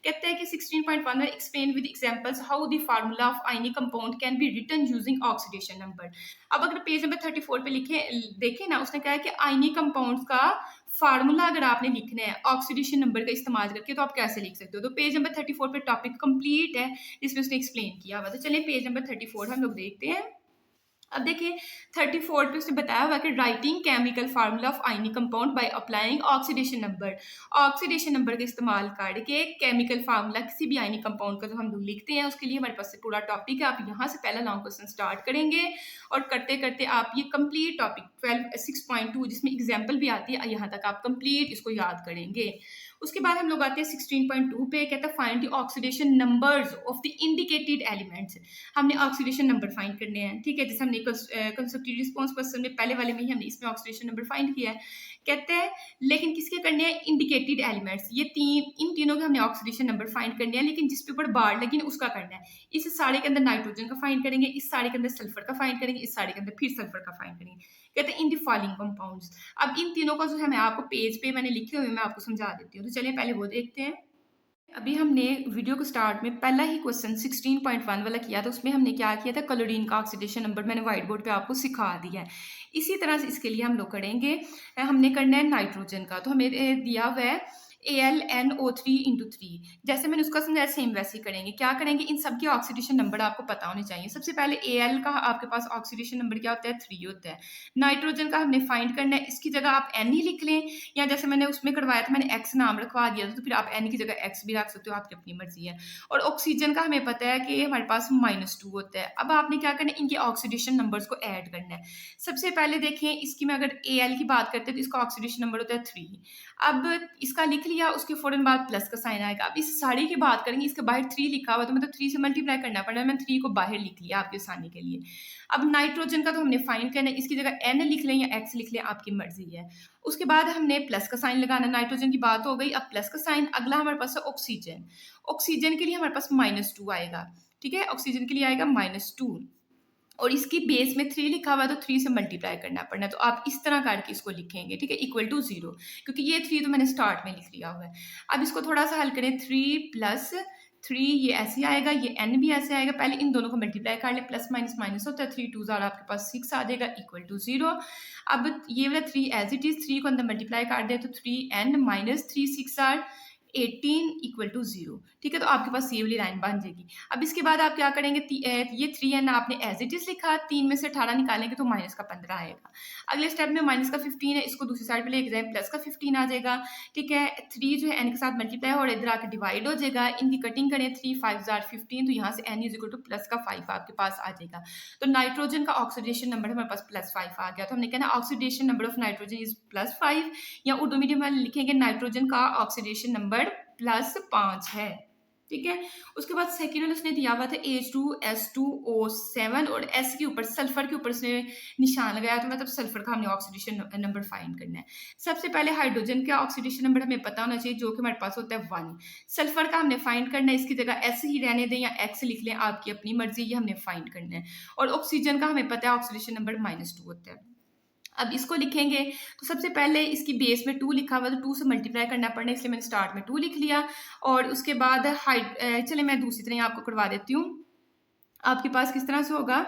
कहते हैं कि 16.1 में explain with examples how the formula of ionic compound can be written using oxidation number. अब अगर पेज नंबर 34 पे लिखे देखें ना, उसने कहा है कि आयनिक कंपाउंड्स का फार्मूला अगर आपने लिखना है ऑक्सीडेशन नंबर का इस्तेमाल करके तो आप कैसे लिख सकते हो। तो पेज नंबर 34 पे टॉपिक कंप्लीट है जिसमें उसने एक्सप्लेन किया हुआ। तो चलिए पेज नंबर 34 हम लोग देखते हैं। अब देखिए 34 पे उसने बताया हुआ कि writing chemical formula of ionic compound by applying oxidation number. Oxidation number का इस्तेमाल करके केमिकल फार्मूला किसी भी आयनिक कंपाउंड का जो हम लोग लिखते हैं उसके लिए हमारे पास से पूरा टॉपिक है। आप यहाँ से पहला लॉन्ग क्वेश्चन स्टार्ट करेंगे और करते करते आप ये कंप्लीट टॉपिक 6.2 जिसमें एग्जाम्पल भी आती है यहाँ तक आप कंप्लीट इसको याद करेंगे। उसके बाद हम लोग आते हैं 16.2 पे, कहता है find the oxidation numbers of the indicated elements. हमने ऑक्सीडेशन नंबर फाइंड करने हैं। ठीक है, जैसे हमने कंस्ट्रक्टिव रिस्पांस क्वेश्चन में पहले वाले में ही हमने इसमें ऑक्सीडेशन नंबर फाइंड किया है। कहते हैं लेकिन किसके करने हैं, इंडिकेटेड एलिमेंट्स। ये इन तीनों के हमने ऑक्सीडेशन नंबर फाइंड करने हैं, लेकिन जिस पे ऊपर बार लगी उसका करना है। इस सारे के अंदर नाइट्रोजन का फाइंड करेंगे, इस सारे के अंदर सल्फर का फाइंड करेंगे, इस सारे के अंदर फिर सल्फर का फाइंड करेंगे। कहते हैं इन द फॉलोइंग कंपाउंड्स। अब इन तीनों का जो है मैं आपको पेज पे मैंने लिखे हुए मैं आपको समझा देती हूँ। तो चलिए पहले वो देखते हैं। अभी हमने वीडियो को स्टार्ट में पहला ही क्वेश्चन 16.1 वाला किया था, उसमें हमने क्या किया था, क्लोरीन का ऑक्सीडेशन नंबर मैंने व्हाइट बोर्ड पे आपको सिखा दिया है। इसी तरह से इसके लिए हम लोग करेंगे, हमने करना है नाइट्रोजन का। तो हमें दिया हुआ है AlNO3 × 3। जैसे मैंने उसका समझाया सेम वैसे ही करेंगे। क्या करेंगे, इन सब के ऑक्सीडेशन नंबर आपको पता होने चाहिए। सबसे पहले Al का आपके पास ऑक्सीडेशन नंबर क्या होता है, 3 होता है। नाइट्रोजन का हमने फाइंड करना है, इसकी जगह आप N ही लिख लें, या जैसे मैंने उसमें करवाया था मैंने X नाम रखवा दिया था, तो फिर आप N की जगह X भी रख सकते हो, आपकी अपनी मर्जी है। और ऑक्सीजन का हमें पता है कि हमारे पास -2 होता है। अब आपने क्या करना है, इनके ऑक्सीडेशन नंबर्स को ऐड करना है। सबसे पहले देखें इसकी मैं अगर Al की बात करते हैं तो इसका ऑक्सीडेशन नंबर होता है 3। अब इसका लिख लिया, उसके फौरन बाद प्लस का साइन आएगा। अब इस साड़ी की बात करेंगे, इसके बाहर 3 लिखा हुआ तो मतलब 3 से मल्टीप्लाई करना पड़ेगा। मैंने 3 को बाहर लिख लिया आपके आसानी के लिए। अब नाइट्रोजन का तो हमने फाइंड करना है, इसकी जगह N लिख लें या X लिख लें, आपकी मर्जी है। उसके बाद हमने प्लस का साइन लगाना। नाइट्रोजन की बात हो गई, अब प्लस का साइन। अगला हमारे पास है ऑक्सीजन। ऑक्सीजन के लिए हमारे पास -2 आएगा। ठीक है, ऑक्सीजन के लिए आएगा -2 और इसकी बेस में 3 लिखा हुआ है तो 3 से मल्टीप्लाई करना पड़ना है। तो आप इस तरह करके इसको लिखेंगे। ठीक है, = 0, क्योंकि ये 3 तो मैंने स्टार्ट में लिख लिया हुआ है। अब इसको थोड़ा सा हल करें, 3 + 3 ये ऐसे आएगा, ये N भी ऐसे आएगा। पहले इन दोनों को मल्टीप्लाई कर लें, प्लस माइनस माइनस होता है, 3 2 ज़ार आपके पास 6 आ जाएगा, = 0। अब ये वाला 3 एज इट इज़, 3 को अंदर मल्टीप्लाई कर दें तो 3N - 3 6 आर 18 = 0। ठीक है, तो आपके पास ये वाली लाइन बन जाएगी। अब इसके बाद आप क्या करेंगे, ये 3N आपने एज इट इज लिखा, 3 में से 18 निकालेंगे तो माइनस का 15 आएगा। अगले स्टेप में माइनस का 15 है, इसको दूसरी साइड पे लेके जाए, प्लस का 15 आ जाएगा। ठीक है, 3 जो है N के साथ मल्टीप्लाई और इधर आके डिवाइड हो जाएगा। इनकी कटिंग करें, 3 5 ज़ार 15, तो यहाँ से N = प्लस का 5 आपके पास आ जाएगा। तो नाइट्रोजन का ऑक्सीडेशन नंबर हमारे पास +5 आ गया। तो हमने कहना oxidation number of nitrogen is +5, या उर्दू मीडियम में लिखेंगे नाइट्रोजन का ऑक्सीडेशन नंबर +5 है। ठीक है, उसके बाद सेकेंड वाला उसने दिया हुआ था H2S2O7 और S के ऊपर सल्फर के ऊपर उसने निशान लगाया, तो मतलब सल्फर का हमने ऑक्सीडेशन नंबर फाइंड करना है। सबसे पहले हाइड्रोजन का ऑक्सीडेशन नंबर हमें पता होना चाहिए जो कि हमारे पास होता है 1। सल्फर का हमने फाइंड करना है, इसकी जगह S ही रहने दें या X लिख लें, आपकी अपनी मर्जी, ये हमने फाइंड करना है। और ऑक्सीजन का हमें पता है ऑक्सीडेशन नंबर -2 होता है। अब इसको लिखेंगे तो सबसे पहले इसकी बेस में 2 लिखा हुआ तो 2 से मल्टीप्लाई करना पड़ना है, इसलिए मैंने स्टार्ट में 2 लिख लिया। और उसके बाद चलिए मैं दूसरी तरह आपको करवा देती हूँ। आपके पास किस तरह से होगा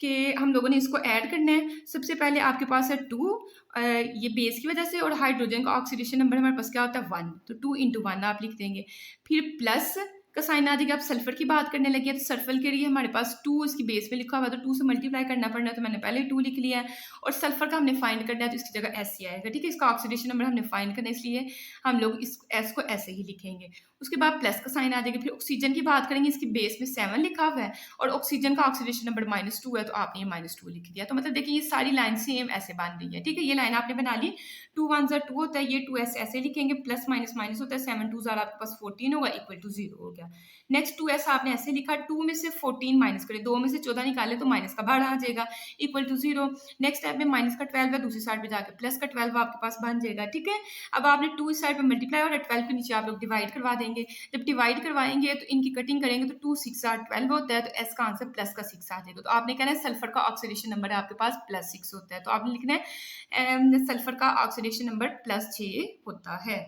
कि हम लोगों ने इसको ऐड करना है। सबसे पहले आपके पास है 2, ये बेस की वजह से, और हाइड्रोजन का ऑक्सीडेशन नंबर हमारे पास क्या होता है 1, तो 2 × 1 आप लिख देंगे। फिर प्लस का साइन आ जाएगा। आप सल्फर की बात करने लगे तो सल्फर के लिए हमारे पास 2 इसकी बेस में लिखा हुआ है, तो 2 से मल्टीप्लाई करना पड़ना है, तो मैंने पहले 2 लिख लिया है। और सल्फर का हमने फाइंड करना है, तो इसकी जगह एस ही आएगा, ठीक है। इसका ऑक्सीडेशन नंबर हमने फाइंड करना है, इसलिए हम लोग इस एस को ऐसे ही लिखेंगे। उसके बाद प्लस का साइन आ जाएगा। फिर ऑक्सीजन की बात करेंगे, इसकी बेस में 7 लिखा हुआ है और ऑक्सीजन का ऑक्सीडेशन नंबर -2 है, तो आपने ये -2 लिख दिया। तो मतलब देखिए ये सारी लाइन सेम ऐसे बन रही है, ठीक है। ये लाइन आपने बना ली। 2 1 2 होता है, ये 2s ऐसे लिखेंगे, प्लस माइनस माइनस होता है, 7 2 आपके पास 14 होगा, इक्वल टू 0 हो गया। नेक्स्ट 2s आपने ऐसे लिखा, 2 में से 14 माइनस करें, 2 में से 14 निकाले तो माइनस का भाड़ा आ जाएगा, इक्वल टू 0। नेक्स्ट स्टेप में माइनस का 12 है, दूसरी साइड पे जाके प्लस का 12 आपके पास बन जाएगा, ठीक है। अब आपने 2 इस साइड पे मल्टीप्लाई और 12 के नीचे आप लोग डिवाइड करवा देंगे। जब डिवाइड करवाएंगे तो इनकी कटिंग करेंगे, तो 2 6 12 होता है, तो एस का आंसर प्लस का 6 आ जाएगा। तो आपने कहना है सल्फर का ऑक्सीडेशन नंबर आपके पास +6 होता है, तो आपने लिखना है सल्फर का ऑक्सीडेशन नंबर +6 होता है।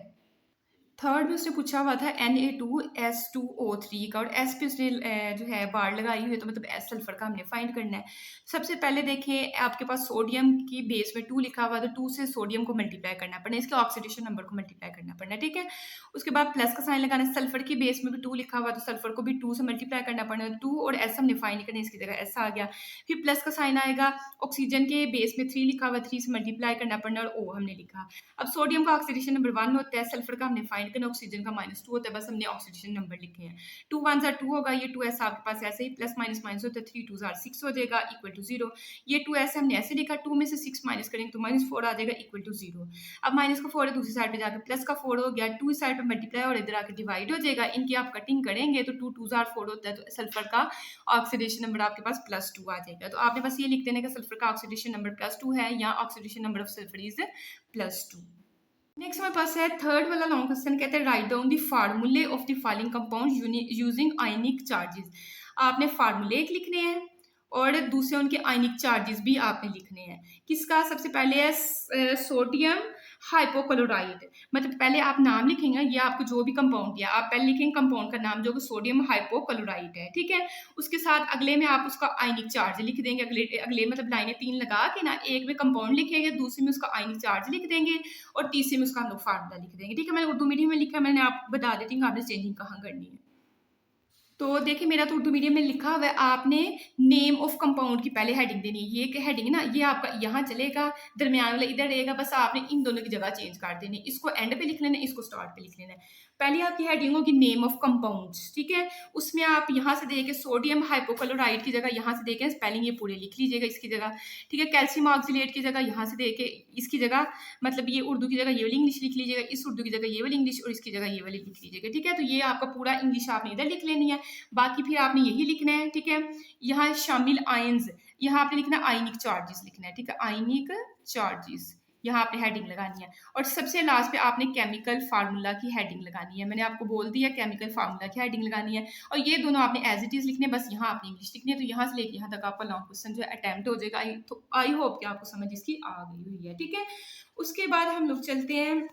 थर्ड में उसने पूछा हुआ था Na2S2O3 का, और एस पे उसने जो है बार लगाई हुई है, तो मतलब एस सल्फर का हमने फाइंड करना है। सबसे पहले देखें आपके पास सोडियम की बेस में 2 लिखा हुआ है, तो 2 से सोडियम को मल्टीप्लाई करना पड़ना है, इसके ऑक्सीडेशन नंबर को मल्टीप्लाई करना पड़ना है, ठीक है। उसके बाद प्लस का साइन लगाना है। सल्फर की बेस में भी 2 लिखा हुआ है, तो सल्फर को भी 2 से मल्टीप्लाई करना पड़ना है, 2 और एस हमने फाइंड करना है, इसकी जगह एस आ गया। फिर प्लस का साइन आएगा। ऑक्सीजन के बेस में 3 लिखा हुआ है, 3 से मल्टीप्लाई करना पड़ना है, और ओ हमने लिखा। अब सोडियम का ऑक्सीडेशन नंबर 1 होता है, सल्फर का हमने फाइंड करना, ऑक्सीजन का -2 होता है, बस हमने ऑक्सीडेशन नंबर लिखे हैं। 2 1 2 होगा, ये 2s आपके पास ऐसे ही प्लस माइनस माइनस होता है, 3 2 6 हो जाएगा, इक्वल टू 0। ये 2s हमने ऐसे लिखा, 2 में से 6 माइनस करेंगे तो -4 आ जाएगा, इक्वल टू 0। अब माइनस का 4 है, दूसरी साइड पे जाकर प्लस का 4 हो गया, 2 इस साइड पे मल्टीप्लाई और इधर आकर डिवाइड हो जाएगा। इनकी आप कटिंग करेंगे तो 2 2 4 होता है, तो सल्फर का ऑक्सीडेशन नंबर आपके पास +2 आ जाएगा। तो आपने बस ये लिख देना कि सल्फर का ऑक्सीडेशन नंबर +2 है, या oxidation number of sulphur is +2। Next हमारे पास है थर्ड वाला लॉन्ग क्वेश्चन, कहते हैं राइट डाउन द फार्मूले of the following compound using ionic charges. आपने फार्मूले एक लिखने हैं और दूसरे उनके आयनिक चार्जेस भी आपने लिखने हैं। किसका? सबसे पहले है सोडियम हाइपोक्लोराइड। मतलब पहले आप नाम लिखेंगे, ये आपको जो भी कंपाउंड दिया आप पहले लिखेंगे कंपाउंड का नाम, जो कि सोडियम हाइपोक्लोराइड है, ठीक है। उसके साथ अगले में आप उसका आयनिक चार्ज लिख देंगे। अगले अगले मतलब लाइनें 3 लगा के ना, एक में कंपाउंड लिखेंगे, दूसरे में उसका आयनिक चार्ज लिख देंगे, और तीसरे में उसका हम लोग फार्मूला लिख देंगे, ठीक है। मैंने उर्दू मीडियम में लिखा है, मैंने आपको बता देती हूँ आपने चेंजिंग कहाँ करनी है। तो देखिए मेरा तो उर्दू मीडियम में लिखा हुआ है, आपने नेम ऑफ कंपाउंड की पहले हेडिंग देनी है। ये एक हेडिंग है ना, ये आपका यहाँ चलेगा, दरमियान वाला इधर रहेगा, बस आपने इन दोनों की जगह चेंज कर देनी है। इसको एंड पे लिख लेना है, इसको स्टार्ट पे लिख लेना है। पहली आपकी हेडिंग होगी नेम ऑफ कंपाउंड्स, ठीक है। उसमें आप यहाँ से देके सोडियम हाइपोक्लोराइड की जगह यहाँ से देके स्पेलिंग ये पूरे लिख लीजिएगा इसकी जगह, ठीक है। कैल्शियम ऑक्सीलेट की जगह यहाँ से देके इसकी जगह, मतलब ये उर्दू की जगह ये वाली इंग्लिश लिख लीजिएगा, इस उर्दू की जगह ये वाली इंग्लिश, और इसकी जगह ये वाली लिख लीजिएगा, ठीक है। तो ये आपका पूरा इंग्लिश आपने इधर लिख लेनी है, बाकी फिर आपने यही लिखना है, ठीक है। यहाँ शामिल आयंस, यहाँ आपने लिखना आयनिक चार्जेस लिखना है, ठीक है। आयनिक चार्जेस यहाँ आपने हेडिंग लगानी है, और सबसे लास्ट पे आपने केमिकल फार्मूला की हेडिंग लगानी है। मैंने आपको बोल दिया केमिकल फार्मूला की हेडिंग लगानी है, और ये दोनों आपने एज इट इज लिखने, बस यहाँ आपने इंग्लिश लिखनी है। तो यहाँ से लेके यहाँ तक आपका लॉन्ग क्वेश्चन जो है अटेम्प्ट हो जाएगा। आई होप कि आपको समझ इसकी आ गई हुई है, ठीक है। उसके बाद हम लोग चलते हैं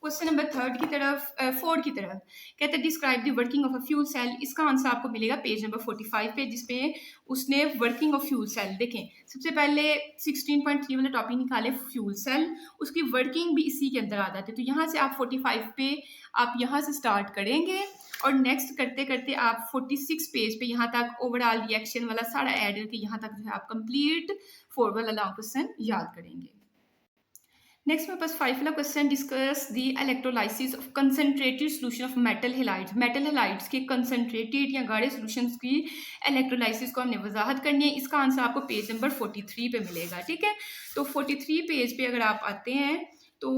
क्वेश्चन नंबर थर्ड की तरफ, फोर्थ की तरफ। कहते हैं describe the working of a fuel cell. इसका आंसर आपको मिलेगा पेज नंबर 45 पे, जिसपे उसने वर्किंग ऑफ फ्यूल सेल देखें। सबसे पहले 16.3 वाला टॉपिक निकाले फ्यूल सेल, उसकी वर्किंग भी इसी के अंदर आ जाती है। तो यहाँ से आप 45 पे आप यहाँ से स्टार्ट करेंगे, और नेक्स्ट करते करते आप 46 पेज पे यहाँ तक ओवरऑल रिएक्शन वाला सारा ऐड करके यहाँ तक जो है आप कंप्लीट 4 वाला लॉन्ग क्वेश्चन याद करेंगे। नेक्स्ट मेरे पास 5 वाला question, discuss the electrolysis of concentrated solution of metal halides. Metal halides के कंसंट्रेटेड या गाढ़े सॉल्यूशंस की इलेक्ट्रोलाइसिस को हमने वजाहत करनी है। इसका आंसर आपको पेज नंबर 43 पे मिलेगा, ठीक है। तो 43 पेज पे अगर आप आते हैं तो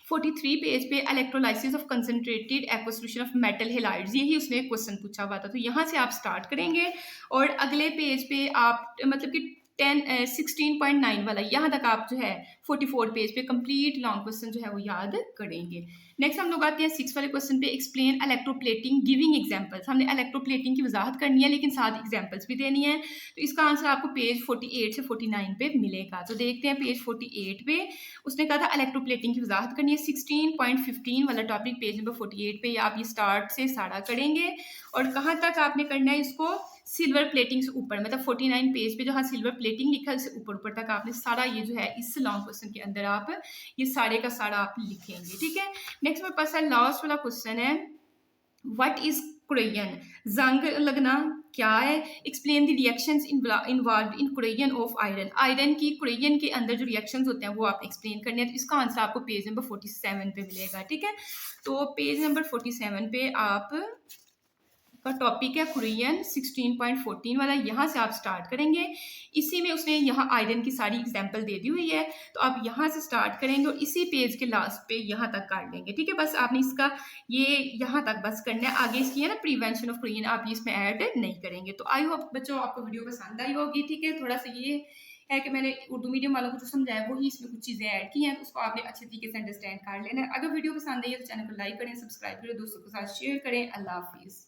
43 पेज पे electrolysis of concentrated aqua solution of metal halides, यही उसने क्वेश्चन पूछा हुआ था। तो यहाँ से आप स्टार्ट करेंगे, और अगले पेज पे आप मतलब कि 16.9 वाला यहाँ तक आप जो है 44 पेज पे कंप्लीट लॉन्ग क्वेश्चन जो है वो याद करेंगे। नेक्स्ट हम लोग आते हैं 6 वाले क्वेश्चन पे, एक्सप्लेन इलेक्ट्रोप्लेटिंग गिविंग एग्जांपल्स। हमने इलेक्ट्रोप्लेटिंग की वजाहत करनी है, लेकिन साथ एग्जांपल्स भी देनी है। तो इसका आंसर आपको पेज 48 से 49 पे मिलेगा। तो देखते हैं पेज 48 पे उसने कहा था इलेक्ट्रोप्लेटिंग की वजाहत करनी है। 16.15 वाला टॉपिक पेज नंबर 48 पे आप ये स्टार्ट से सारा करेंगे, और कहाँ तक आपने करना है इसको, सिल्वर प्लेटिंग से ऊपर, मतलब 49 पेज पे जहाँ सिल्वर प्लेटिंग लिखा है उससे ऊपर ऊपर तक आपने सारा ये जो है इस लॉन्ग क्वेश्चन के अंदर आप ये सारे का सारा आप लिखेंगे, ठीक है। नेक्स्ट मेरे पास लास्ट वाला क्वेश्चन है, व्हाट इज कुरैयन, जंग लगना क्या है, explain the reactions involved in corrosion of iron, iron की कुरैयन के अंदर जो रिएक्शंस होते हैं वो आप एक्सप्लेन करने हैं। तो इसका आंसर आपको पेज नंबर 47 पे मिलेगा, ठीक है। तो पेज नंबर 47 पे आप का टॉपिक है कुरियन 16.14 वाला, यहाँ से आप स्टार्ट करेंगे। इसी में उसने यहाँ आयरन की सारी एग्जाम्पल दे दी हुई है, तो आप यहाँ से स्टार्ट करेंगे और इसी पेज के लास्ट पे यहाँ तक काट लेंगे, ठीक है। बस आपने इसका ये यहाँ तक बस करना है, आगे इसकी है ना प्रिवेंशन ऑफ कुरियन, आप ये इसमें ऐड नहीं करेंगे। तो आई होप बच्चों आपको वीडियो पसंद आई होगी, ठीक है। थोड़ा सा ये है कि मैंने उर्दू मीडियम वालों को जो समझाया वही इसमें कुछ चीज़ें ऐड की हैं, तो उसको आपने अच्छे तरीके से अंडरस्टैंड कर लेना है। अगर वीडियो पसंद आई है तो चैनल को लाइक करें, सब्सक्राइब करें, दोस्तों के साथ शेयर करें। अल्लाह हाफिज़।